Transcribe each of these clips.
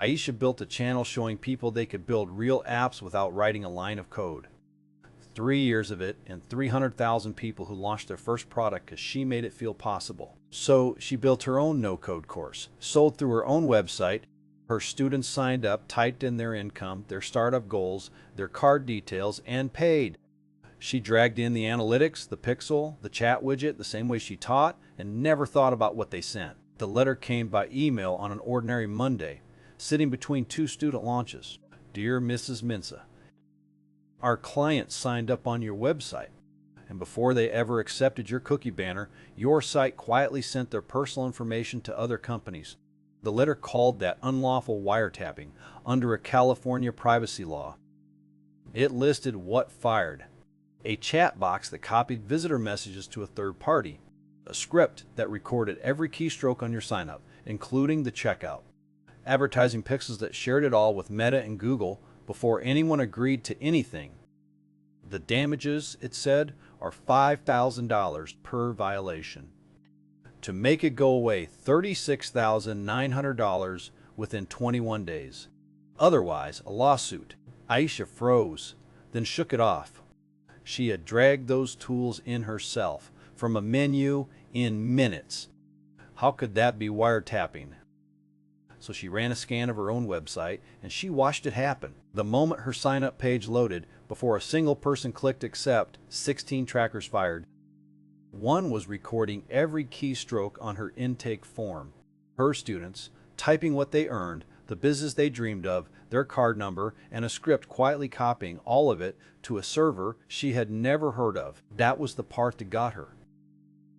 Aisha built a channel showing people they could build real apps without writing a line of code. 3 years of it and 300,000 people who launched their first product because she made it feel possible. So she built her own no-code course, sold through her own website. Her students signed up, typed in their income, their startup goals, their card details, and paid. She dragged in the analytics, the pixel, the chat widget the same way she taught, and never thought about what they sent. The letter came by email on an ordinary Monday, sitting between two student launches. Dear Mrs. Minsa, our clients signed up on your website, and before they ever accepted your cookie banner, your site quietly sent their personal information to other companies. The letter called that unlawful wiretapping under a California privacy law. It listed what fired: a chat box that copied visitor messages to a third party, a script that recorded every keystroke on your sign-up, including the checkout, advertising pixels that shared it all with Meta and Google before anyone agreed to anything. The damages, it said, are $5,000 per violation. To make it go away, $36,900 within 21 days. Otherwise, a lawsuit. Aisha froze, then shook it off. She had dragged those tools in herself, from a menu, in minutes. How could that be wiretapping? So she ran a scan of her own website, and she watched it happen. The moment her sign-up page loaded, before a single person clicked accept, 16 trackers fired. One was recording every keystroke on her intake form. Her students, typing what they earned, the business they dreamed of, their card number, and a script quietly copying all of it to a server she had never heard of. That was the part that got her.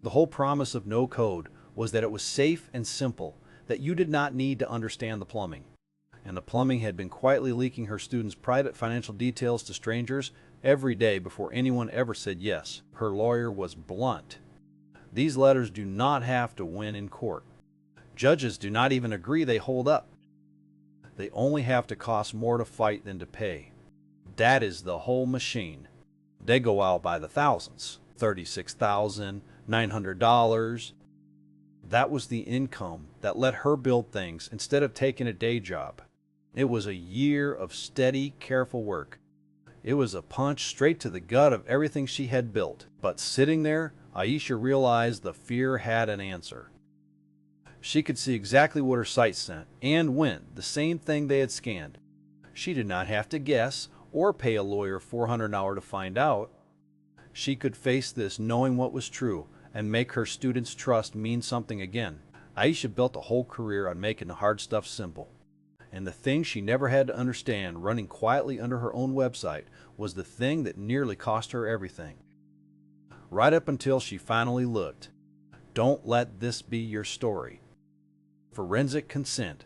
The whole promise of no code was that it was safe and simple, that you did not need to understand the plumbing. And the plumbing had been quietly leaking her students' private financial details to strangers every day before anyone ever said yes. Her lawyer was blunt. These letters do not have to win in court. Judges do not even agree they hold up. They only have to cost more to fight than to pay. That is the whole machine. They go out by the thousands. $36,900. That was the income that let her build things instead of taking a day job. It was a year of steady, careful work. It was a punch straight to the gut of everything she had built. But sitting there, Aisha realized the fear had an answer. She could see exactly what her site sent and when, the same thing they had scanned. She did not have to guess or pay a lawyer $400 an hour to find out. She could face this knowing what was true and make her students' trust mean something again. Aisha built a whole career on making the hard stuff simple. And the thing she never had to understand, running quietly under her own website, was the thing that nearly cost her everything. Right up until she finally looked. Don't let this be your story. Forensic Consent.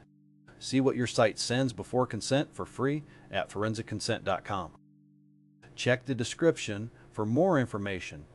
See what your site sends before consent for free at ForensicConsent.com. Check the description for more information